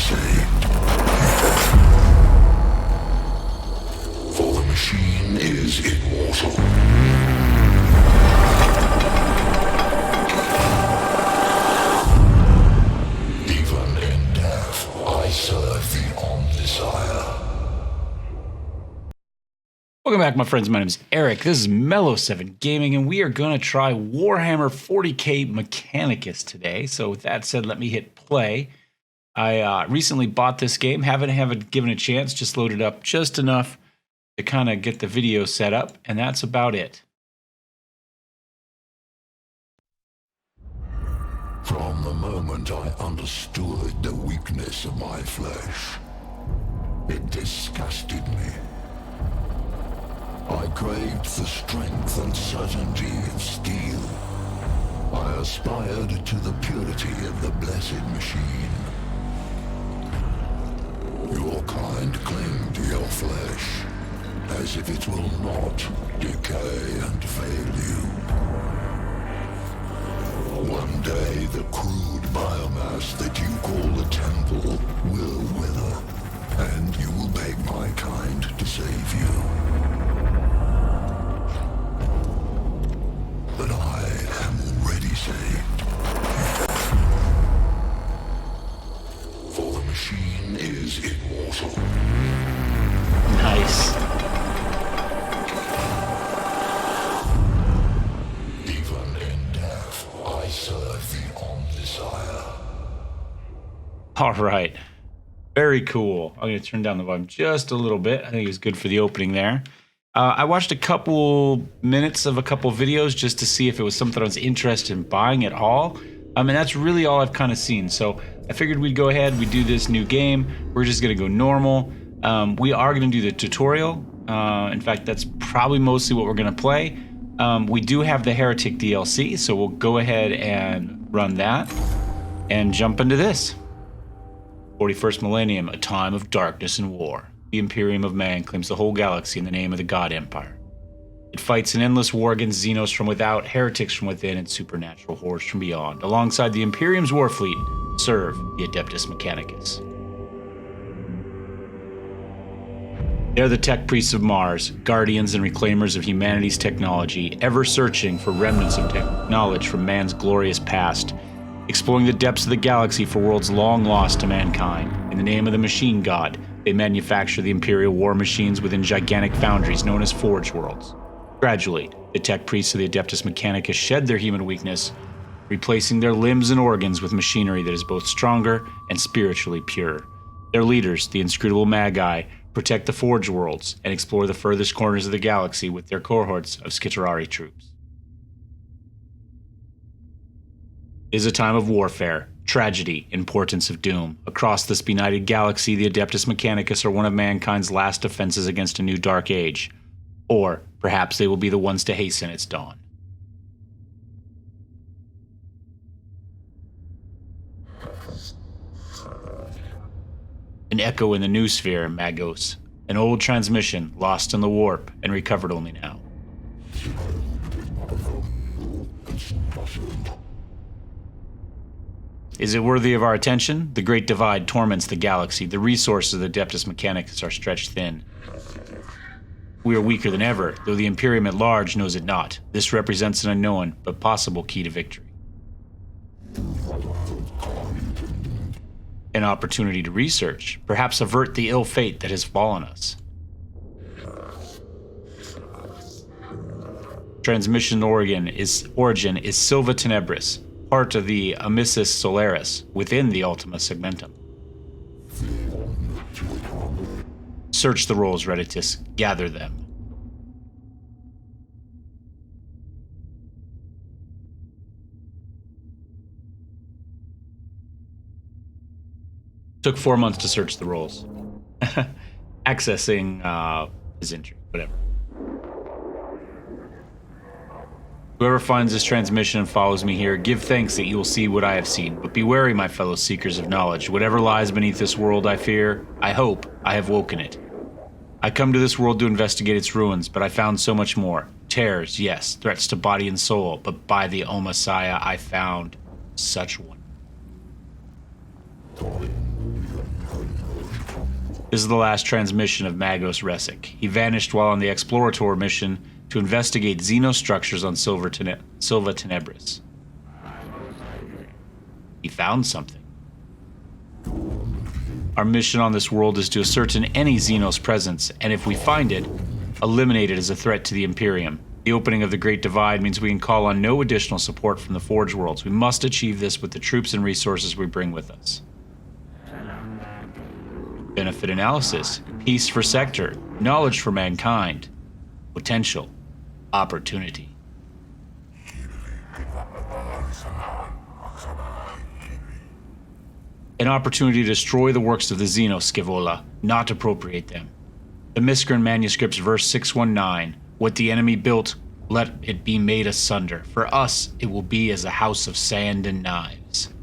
say. For the machine is immortal. Even in death, I serve the undesire. Welcome back, my friends. My name is Eric. This is Mellowseven Gaming, and we are going to try Warhammer 40k Mechanicus today. So with that said, let me hit play. I recently bought this game, haven't given a chance, just loaded up just enough to kind of get the video set up, and that's about it. From the moment I understood the weakness of my flesh, it disgusted me. I craved the strength and certainty of steel. I aspired to the purity of the blessed machine. Your kind cling to your flesh, as if it will not decay and fail you. One day the crude biomass that you call a temple will wither, and you will beg my kind to save you. But I am already saved. For the machine is immortal. Nice. Even in death, I serve the undesire. All right. Very cool. I'm going to turn down the volume just a little bit. I think it was good for the opening there. I watched a couple minutes of a couple videos just to see if it was something I was interested in buying at all. And that's really all I've kind of seen. So I figured we'd go ahead, we'd do this new game. We're just going to go normal. We are going to do the tutorial. In fact, that's probably mostly what we're going to play. We do have the Heretic DLC, so we'll go ahead and run that and jump into this. 41st Millennium, a time of darkness and war. The Imperium of Man claims the whole galaxy in the name of the God Empire. It fights an endless war against Xenos from without, heretics from within, and supernatural hordes from beyond. Alongside the Imperium's war fleet, serve the Adeptus Mechanicus. They're the tech priests of Mars, guardians and reclaimers of humanity's technology, ever searching for remnants of knowledge from man's glorious past, exploring the depths of the galaxy for worlds long lost to mankind. In the name of the machine god, they manufacture the Imperial war machines within gigantic foundries known as Forge Worlds. Gradually, the tech priests of the Adeptus Mechanicus shed their human weakness, replacing their limbs and organs with machinery that is both stronger and spiritually pure. Their leaders, the inscrutable Magi, protect the Forge Worlds and explore the furthest corners of the galaxy with their cohorts of Skiterari troops. It is a time of warfare, tragedy, and portents of doom. Across this benighted galaxy, the Adeptus Mechanicus are one of mankind's last defenses against a new dark age. Or perhaps they will be the ones to hasten its dawn. An echo in the new sphere, Magos. An old transmission, lost in the warp, and recovered only now. Is it worthy of our attention? The Great Divide torments the galaxy. The resources of the Adeptus Mechanicus are stretched thin. We are weaker than ever, though the Imperium at large knows it not. This represents an unknown, but possible key to victory. An opportunity to research, perhaps avert the ill fate that has fallen us. Transmission origin is Silva Tenebris, part of the Amissus Solaris, within the Ultima Segmentum. Search the rolls, Redditus. Gather them. Took 4 months to search the rolls. Accessing is injury, whatever. Whoever finds this transmission and follows me here, give thanks that you will see what I have seen. But be wary, my fellow seekers of knowledge. Whatever lies beneath this world, I fear, I hope, I have woken it. I come to this world to investigate its ruins, but I found so much more. Terrors, yes, threats to body and soul, but by the O Messiah, I found such one. This is the last transmission of Magos Resic. He vanished while on the Explorator mission to investigate xenostructures on Silva Tenebris. He found something. Our mission on this world is to ascertain any Xenos presence, and if we find it, eliminate it as a threat to the Imperium. The opening of the Great Divide means we can call on no additional support from the Forge Worlds. We must achieve this with the troops and resources we bring with us. Benefit analysis, peace for sector, knowledge for mankind, potential, opportunity. An opportunity to destroy the works of the Xenos, Scaevola, not appropriate them. The Mithrin manuscripts, verse 619, what the enemy built, let it be made asunder. For us, it will be as a house of sand and knives.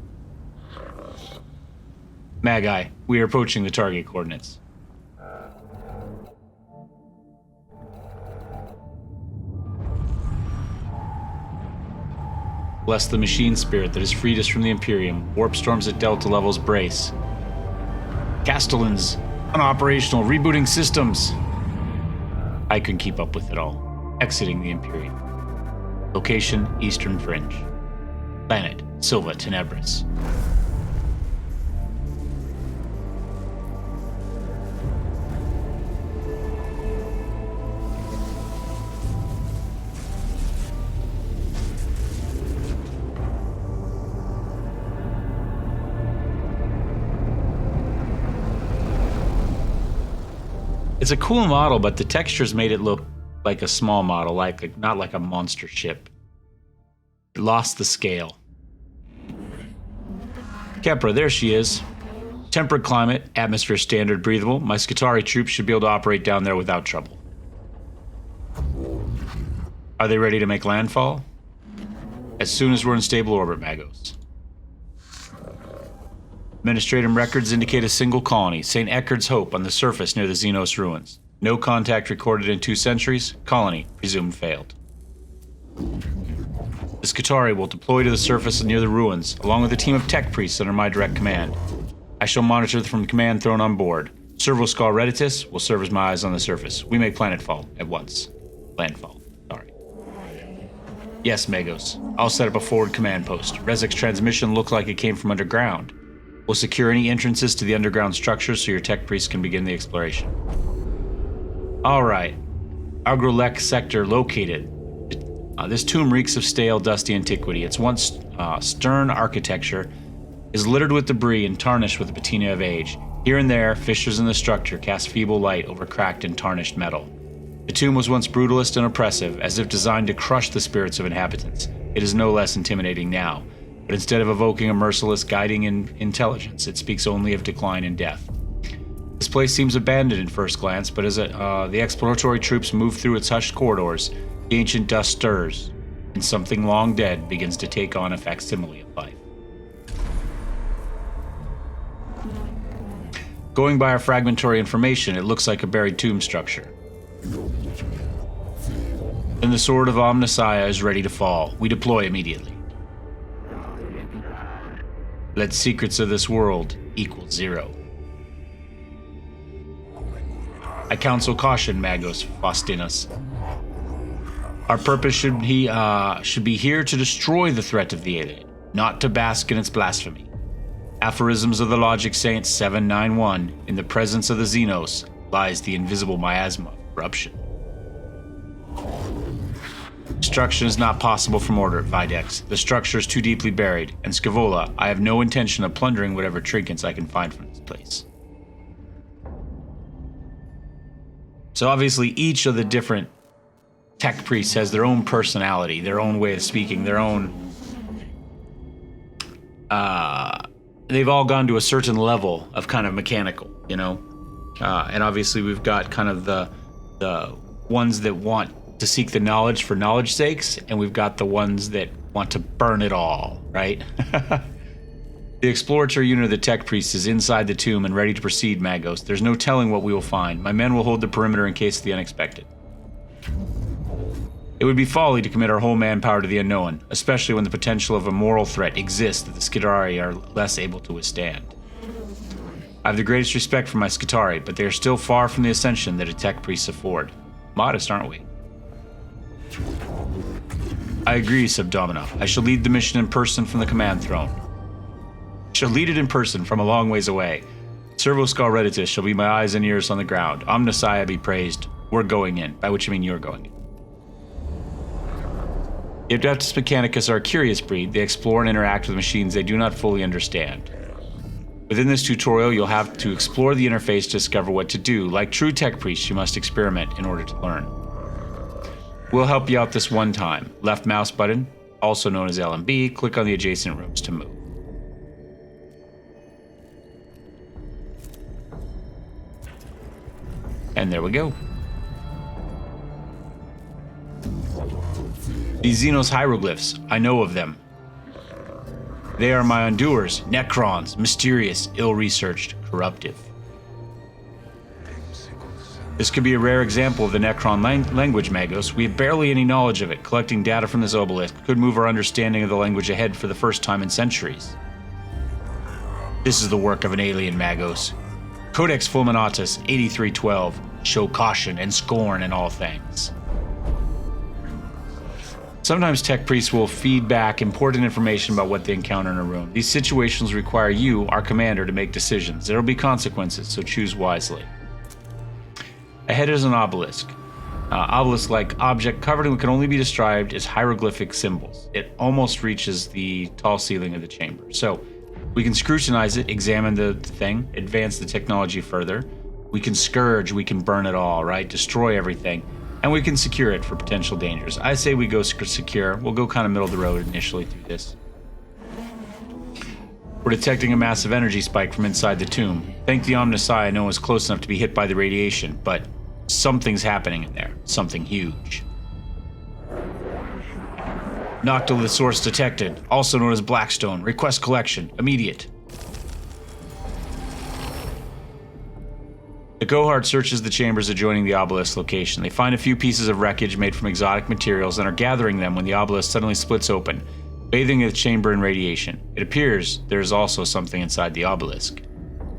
Magi, we are approaching the target coordinates. Bless the machine spirit that has freed us from the Imperium. Warp storms at Delta levels brace. Castellans, unoperational, rebooting systems. I can keep up with it all. Exiting the Imperium. Location, Eastern Fringe. Planet, Silva Tenebris. It's a cool model, but the textures made it look like a small model, not like a monster ship. It lost the scale. Kepra, there she is. Temperate climate, atmosphere standard, breathable. My Skitarii troops should be able to operate down there without trouble. Are they ready to make landfall? As soon as we're in stable orbit, Magos. Administratum records indicate a single colony, St. Eckhard's Hope, on the surface near the Xenos ruins. No contact recorded in 2 centuries. Colony presumed failed. The Skitarii will deploy to the surface near the ruins, along with a team of tech priests under my direct command. I shall monitor from the command throne on board. Servoskull Reditus will serve as my eyes on the surface. We make planetfall at once. Landfall. Sorry. Yes, Magos. I'll set up a forward command post. Resic's transmission looked like it came from underground. We'll secure any entrances to the underground structures so your tech priests can begin the exploration. Alright. Agrolek sector located. This tomb reeks of stale, dusty antiquity. Its once stern architecture is littered with debris and tarnished with the patina of age. Here and there, fissures in the structure cast feeble light over cracked and tarnished metal. The tomb was once brutalist and oppressive, as if designed to crush the spirits of inhabitants. It is no less intimidating now. But instead of evoking a merciless guiding intelligence, it speaks only of decline and death. This place seems abandoned at first glance, but as the exploratory troops move through its hushed corridors, the ancient dust stirs, and something long dead begins to take on a facsimile of life. Going by our fragmentary information, it looks like a buried tomb structure. Then the sword of Omnissiah is ready to fall. We deploy immediately. Let secrets of this world equal 0. I counsel caution, Magos Faustinus. Our purpose should be here to destroy the threat of the alien, not to bask in its blasphemy. Aphorisms of the Logic Saint 791, in the presence of the Xenos lies the invisible miasma of corruption. Destruction is not possible from order, Videx. The structure is too deeply buried, and Scaevola, I have no intention of plundering whatever trinkets I can find from this place. So obviously each of the different tech priests has their own personality, their own way of speaking, their own... they've all gone to a certain level of kind of mechanical, you know? And obviously we've got kind of the ones that want to seek the knowledge for knowledge's sakes, and we've got the ones that want to burn it all, right? The exploratory unit of the tech priest is inside the tomb and ready to proceed, Magos. There's no telling what we will find. My men will hold the perimeter in case of the unexpected. It would be folly to commit our whole manpower to the unknown, especially when the potential of a moral threat exists that the Skitarii are less able to withstand. I have the greatest respect for my Skitarii, but they are still far from the ascension that a tech priests afford. Modest, aren't we? I agree, Subdomina. I shall lead the mission in person from the command throne. I shall lead it in person from a long ways away. Servoscal Reditus shall be my eyes and ears on the ground. Omnissiah be praised. We're going in, by which I mean you're going in. The Adeptus Mechanicus are a curious breed. They explore and interact with machines they do not fully understand. Within this tutorial, you'll have to explore the interface to discover what to do. Like true tech priests, you must experiment in order to learn. We'll help you out this one time. Left mouse button, also known as LMB, click on the adjacent rooms to move. And there we go. These Xenos hieroglyphs, I know of them. They are my undoers, Necrons, mysterious, ill-researched, corruptive. This could be a rare example of the Necron language, Magos. We have barely any knowledge of it. Collecting data from this obelisk could move our understanding of the language ahead for the first time in centuries. This is the work of an alien, Magos. Codex Fulminatus 8312. Show caution and scorn in all things. Sometimes tech priests will feed back important information about what they encounter in a room. These situations require you, our commander, to make decisions. There will be consequences, so choose wisely. Ahead is an obelisk. Obelisk-like object covered in what can only be described as hieroglyphic symbols. It almost reaches the tall ceiling of the chamber. So we can scrutinize it, examine the thing, advance the technology further. We can scourge, we can burn it all, right? Destroy everything. And we can secure it for potential dangers. I say we go secure. We'll go kind of middle of the road initially through this. We're detecting a massive energy spike from inside the tomb. Thank the Omnissiah no one's close enough to be hit by the radiation, but something's happening in there. Something huge. Noctilith source detected, also known as Blackstone. Request collection. Immediate. The cohort searches the chambers adjoining the obelisk location. They find a few pieces of wreckage made from exotic materials and are gathering them when the obelisk suddenly splits open, bathing the chamber in radiation. It appears there is also something inside the obelisk.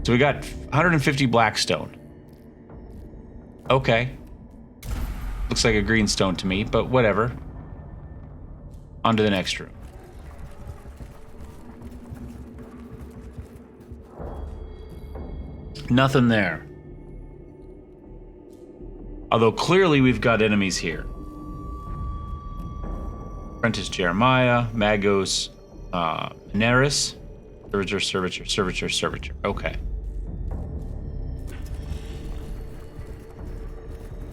So we got 150 Blackstone. Okay. Looks like a green stone to me, but whatever. On to the next room. Nothing there. Although clearly we've got enemies here. Apprentice Jeremiah, Magos, Neris, Servitor. Okay.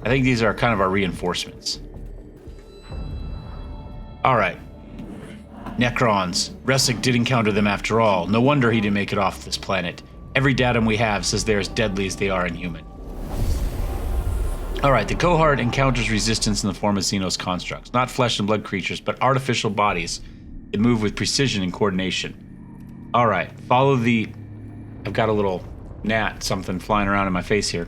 I think these are kind of our reinforcements. Alright. Necrons. Resic did encounter them after all. No wonder he didn't make it off this planet. Every datum we have says they're as deadly as they are inhuman. Alright, the cohort encounters resistance in the form of Xenos constructs. Not flesh and blood creatures, but artificial bodies that move with precision and coordination. Alright, follow the... I've got a little gnat, something flying around in my face here.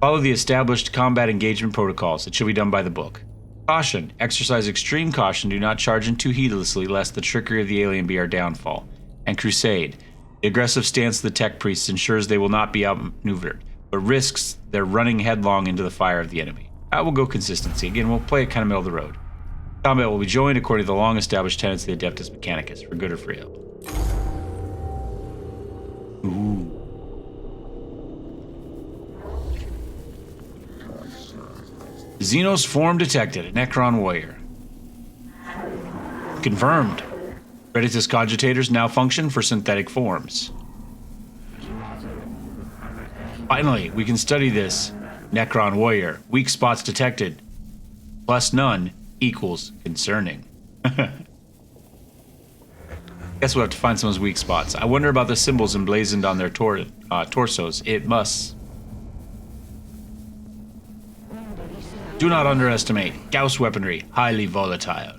Follow the established combat engagement protocols. It should be done by the book. Caution. Exercise extreme caution. Do not charge in too heedlessly, lest the trickery of the alien be our downfall. And crusade. The aggressive stance of the tech priests ensures they will not be outmaneuvered, but risks their running headlong into the fire of the enemy. That will go consistency. Again, we'll play it kind of middle of the road. Combat will be joined according to the long-established tenets of the Adeptus Mechanicus, for good or for ill. Ooh. Xenos form detected. A Necron warrior. Confirmed. Reditus cogitators now function for synthetic forms. Finally, we can study this. Necron warrior. Weak spots detected. Plus none equals concerning. Guess we'll have to find someone's weak spots. I wonder about the symbols emblazoned on their torsos. It must. Do not underestimate. Gauss weaponry. Highly volatile.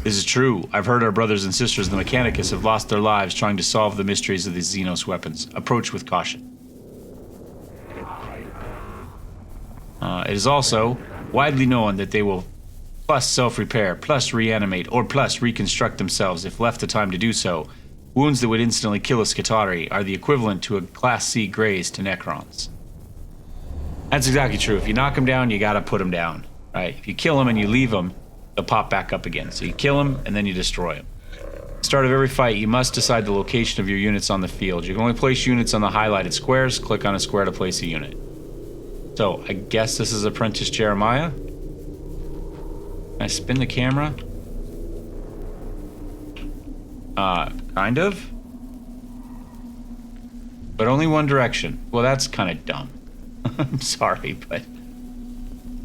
This is true. I've heard our brothers and sisters in the Mechanicus have lost their lives trying to solve the mysteries of these Xenos weapons. Approach with caution. It is also widely known that they will plus self-repair, plus reanimate, or plus reconstruct themselves if left the time to do so. Wounds that would instantly kill a Skitarii are the equivalent to a Class C graze to Necrons. That's exactly true. If you knock them down, you gotta put them down. Right? If you kill them and you leave them, they'll pop back up again. So you kill them and then you destroy them. Start of every fight, you must decide the location of your units on the field. You can only place units on the highlighted squares. Click on a square to place a unit. So I guess this is Apprentice Jeremiah. Can I spin the camera? Kind of. But only one direction. Well, that's kind of dumb. I'm sorry, but...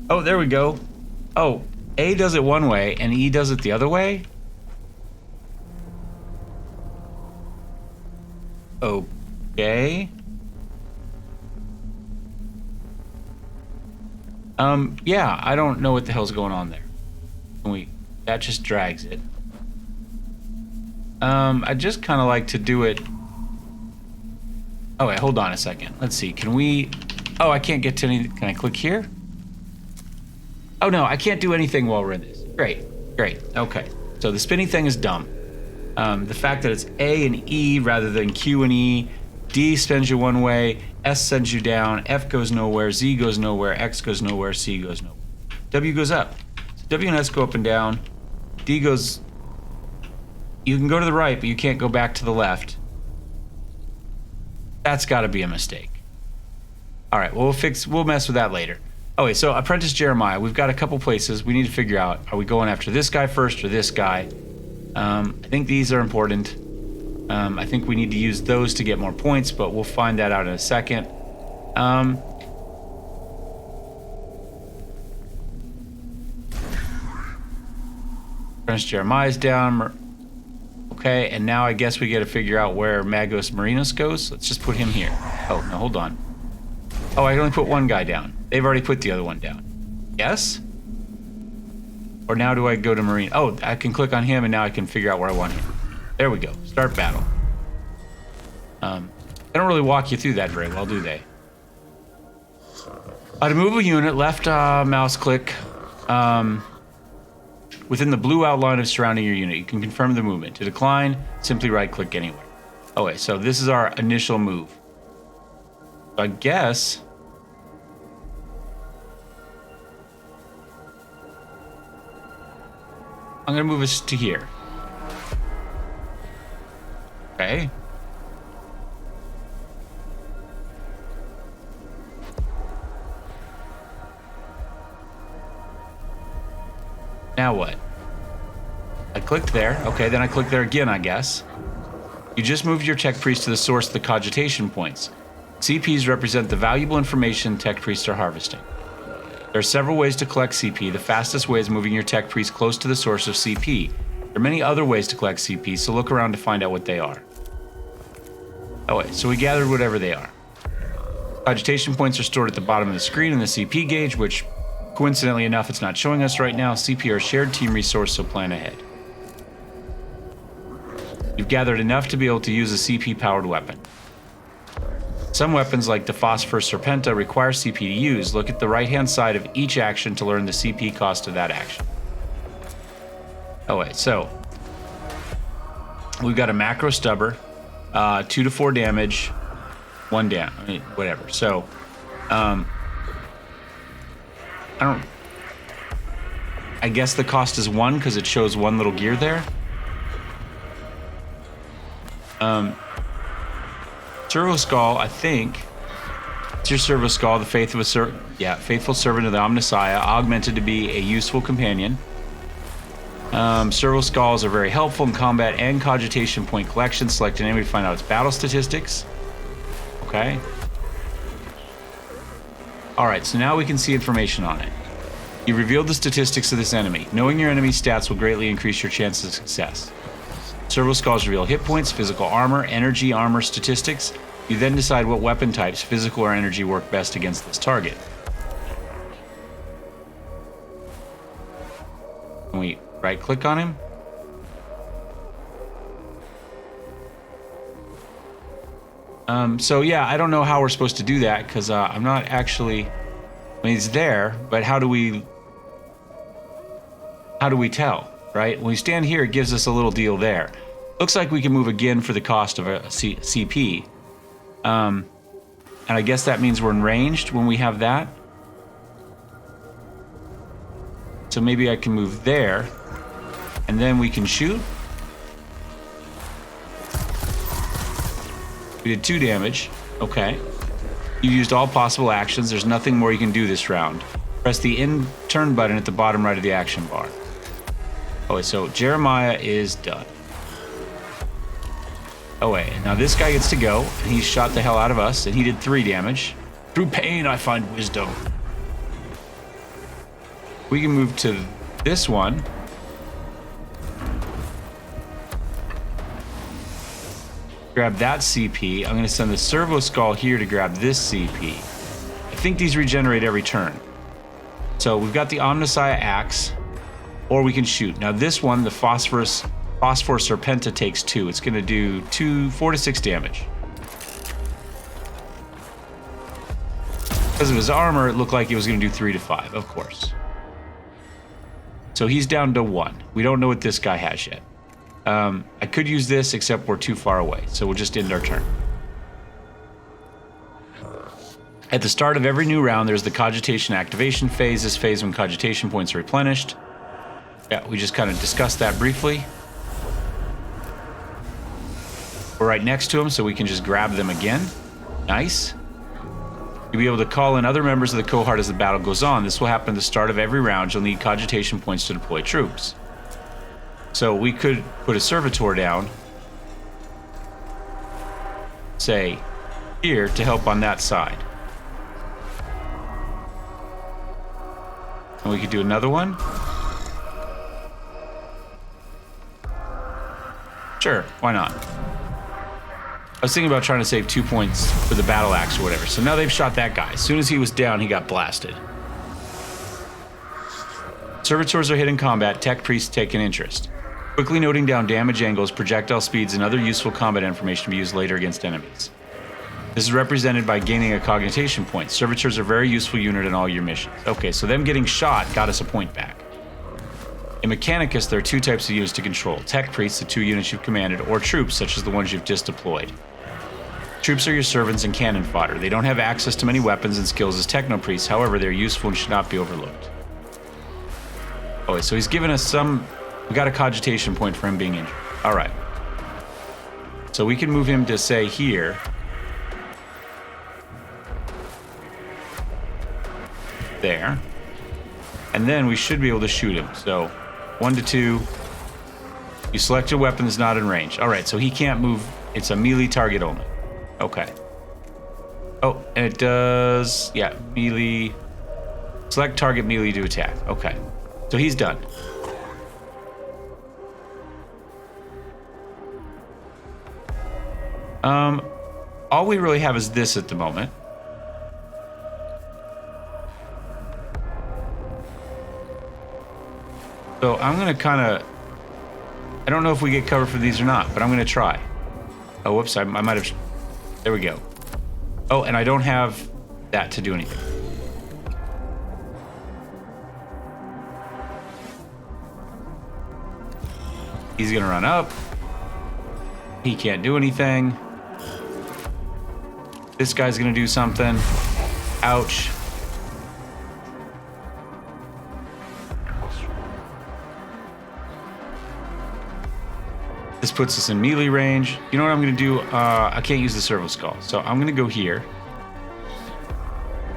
Oh, there we go. Oh, A does it one way and E does it the other way? Okay. Yeah, I don't know what the hell's going on there. That just drags it. I just kind of like to do it. Oh, wait, hold on a second. Let's see. Can we... Oh, I can't get to any... Can I click here? Oh, no, I can't do anything while we're in this. Great. Okay. So the spinning thing is dumb. The fact that it's A and E rather than Q and E. D sends you one way. S sends you down. F goes nowhere. Z goes nowhere. X goes nowhere. C goes nowhere. W goes up. So W and S go up and down. D goes... You can go to the right, but you can't go back to the left. That's got to be a mistake. All right, well, we'll mess with that later. Okay, so Apprentice Jeremiah, we've got a couple places we need to figure out. Are we going after this guy first or this guy? I think these are important. I think we need to use those to get more points, but we'll find that out in a second. Apprentice Jeremiah's down. Okay, and now I guess we got to figure out where Magos Marinos goes. Let's just put him here. Oh, no, hold on. Oh, I can only put one guy down. They've already put the other one down. Yes? Or now do I go to Marine? Oh, I can click on him and now I can figure out where I want him. There we go. Start battle. They don't really walk you through that very well, do they? To move a unit, left mouse click within the blue outline of surrounding your unit. You can confirm the movement. To decline, simply right-click anywhere. Okay, so this is our initial move. So I guess... I'm going to move us to here. Okay. Now what? I clicked there. Okay, then I click there again, I guess. You just moved your tech priest to the source of the cogitation points. CPs represent the valuable information tech priests are harvesting. There are several ways to collect CP. The fastest way is moving your tech priest close to the source of CP. There are many other ways to collect CP, so look around to find out what they are. Oh wait, so we gathered whatever they are. Cogitation points are stored at the bottom of the screen in the CP gauge, which, coincidentally enough, it's not showing us right now. CP are a shared team resource, so plan ahead. You've gathered enough to be able to use a CP-powered weapon. Some weapons, like the Phosphor Serpenta, require CP to use. Look at the right-hand side of each action to learn the CP cost of that action. Oh wait, so we've got a macro stubber, 2 to 4 damage, 1 down. I mean, whatever. So, I guess the cost is 1 because it shows 1 little gear there. Servo Skull, I think. It's your Servo Skull, the faithful servant of the Omnissiah, augmented to be a useful companion. Servo Skulls are very helpful in combat and cogitation point collection. Select an enemy to find out its battle statistics. Okay. Alright, so now we can see information on it. You revealed the statistics of this enemy. Knowing your enemy's stats will greatly increase your chances of success. Servo Skulls reveal hit points, physical armor, energy, armor statistics. You then decide what weapon types, physical or energy, work best against this target. Can we right-click on him? So yeah, I don't know how we're supposed to do that because I'm not actually... I mean, he's there, but how do we tell, right? When we stand here, it gives us a little deal there. Looks like we can move again for the cost of a CP. And I guess that means we're in ranged when we have that. So maybe I can move there, and then we can shoot. We did 2 damage. Okay. You used all possible actions. There's nothing more you can do this round. Press the end turn button at the bottom right of the action bar. Okay, so Jeremiah is done. Oh wait, now this guy gets to go, and he shot the hell out of us, and he did 3 damage. Through pain, I find wisdom. We can move to this one. Grab that CP. I'm going to send the Servo Skull here to grab this CP. I think these regenerate every turn. So we've got the Omnissiah Axe, or we can shoot. Now this one, the Phosphor Serpenta takes 2. It's going to do 4 to 6 damage. Because of his armor, it looked like it was going to do 3 to 5, of course. So he's down to 1. We don't know what this guy has yet. I could use this, except we're too far away, so we'll just end our turn. At the start of every new round, there's the Cogitation Activation phase. This phase when Cogitation points are replenished. Yeah, we just kind of discussed that briefly. We're right next to him, so we can just grab them again. Nice. You'll be able to call in other members of the cohort as the battle goes on. This will happen at the start of every round. You'll need Cogitation points to deploy troops. So we could put a servitor down, say, here to help on that side. And we could do another one. Sure, why not? I was thinking about trying to save 2 points for the battle axe or whatever. So now they've shot that guy. As soon as he was down, he got blasted. Servitors are hit in combat. Tech priests take an interest. Quickly noting down damage angles, projectile speeds, and other useful combat information to be used later against enemies. This is represented by gaining a cognition point. Servitors are a very useful unit in all your missions. Okay, so them getting shot got us a point back. In Mechanicus, there are 2 types of units to control. Tech priests, the 2 units you've commanded, or troops, such as the ones you've just deployed. Troops are your servants and cannon fodder. They don't have access to many weapons and skills as techno priests. However, they're useful and should not be overlooked. Okay, so he's given us some... We got a cogitation point for him being injured. All right. So we can move him to, say, here. There. And then we should be able to shoot him. So 1 to 2. You select a weapon that's not in range. All right, so he can't move. It's a melee target only. Okay. Oh, and it does... Yeah, melee... Select target melee to attack. Okay. So he's done. All we really have is this at the moment. So I'm going to kind of... I don't know if we get cover for these or not, but I'm going to try. Oh, whoops, I might have... There we go. Oh, and I don't have that to do anything. He's going to run up. He can't do anything. This guy's going to do something. Ouch. This puts us in melee range. You know what I'm going to do? I can't use the servo skull, so I'm going to go here.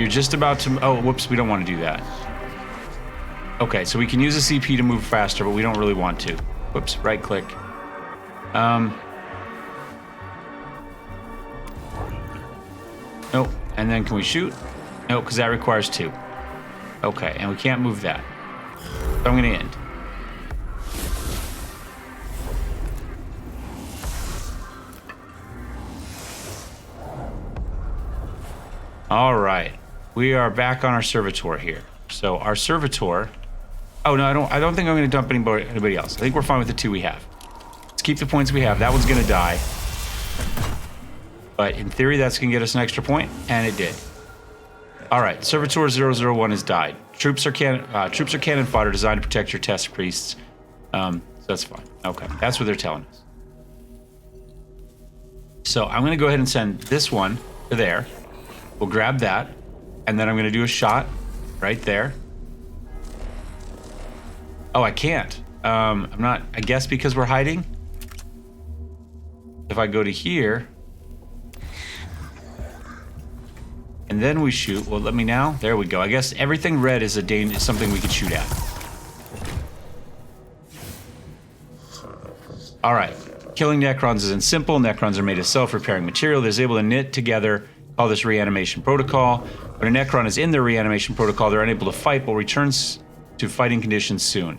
You're just about to... Oh, whoops, we don't want to do that. Okay, so we can use a CP to move faster, but we don't really want to. Whoops, right click. Nope. And then can we shoot? Nope, because that requires 2. Okay, and we can't move that. So I'm going to end. All right, we are back on our servitor here. So our servitor... Oh, no, I don't think I'm going to dump anybody else. I think we're fine with the 2 we have. Let's keep the points we have. That one's going to die. But in theory, that's going to get us an extra point, and it did. All right, Servitor 001 has died. Troops are cannon fodder designed to protect your test priests. So that's fine. Okay, that's what they're telling us. So I'm going to go ahead and send this one to there. We'll grab that. And then I'm going to do a shot right there. Oh, I can't. I'm not, I guess because we're hiding. If I go to here. And then we shoot. Well, let me now. There we go. I guess everything red is is something we could shoot at. All right. Killing Necrons isn't simple. Necrons are made of self-repairing material that is able to knit together. Call this reanimation protocol. When a Necron is in their reanimation protocol, they're unable to fight, but returns to fighting conditions soon.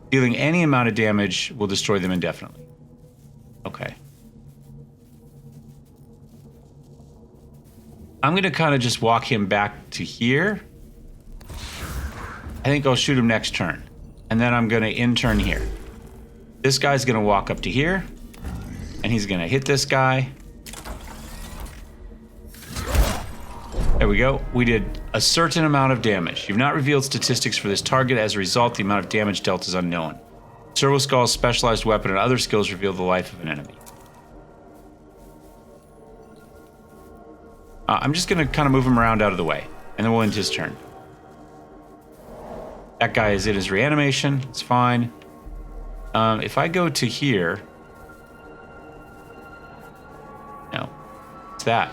Dealing any amount of damage will destroy them indefinitely. Okay. I'm going to kind of just walk him back to here. I think I'll shoot him next turn. And then I'm going to in-turn here. This guy's going to walk up to here. And he's going to hit this guy. There we go. We did a certain amount of damage. You've not revealed statistics for this target. As a result, the amount of damage dealt is unknown. Servo Skull's specialized weapon and other skills reveal the life of an enemy. I'm just going to kind of move him around out of the way. And then we'll end his turn. That guy is in his reanimation. It's fine. If I go to here... No. It's that.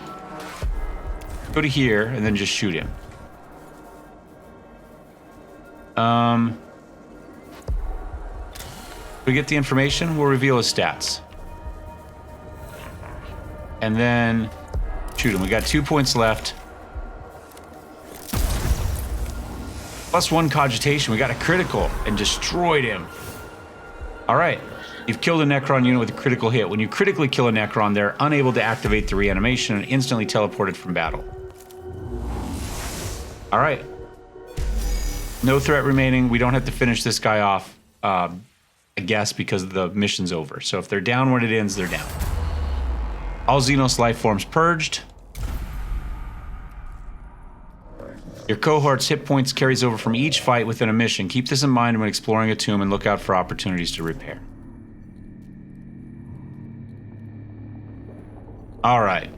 Go to here and then just shoot him. We get the information, we'll reveal his stats. And then shoot him. We got 2 points left. +1 cogitation. We got a critical and destroyed him. All right. You've killed a Necron unit with a critical hit. When you critically kill a Necron, they're unable to activate the reanimation and instantly teleported from battle. All right. No threat remaining. We don't have to finish this guy off, I guess, because the mission's over. So if they're down when it ends, they're down. All Xenos life forms purged. Your cohort's hit points carries over from each fight within a mission. Keep this in mind when exploring a tomb and look out for opportunities to repair. All right.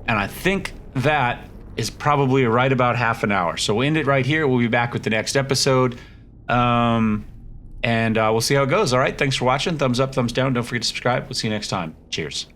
And I think that is probably right about half an hour. So we'll end it right here. We'll be back with the next episode. And we'll see how it goes. All right. Thanks for watching. Thumbs up, thumbs down. Don't forget to subscribe. We'll see you next time. Cheers.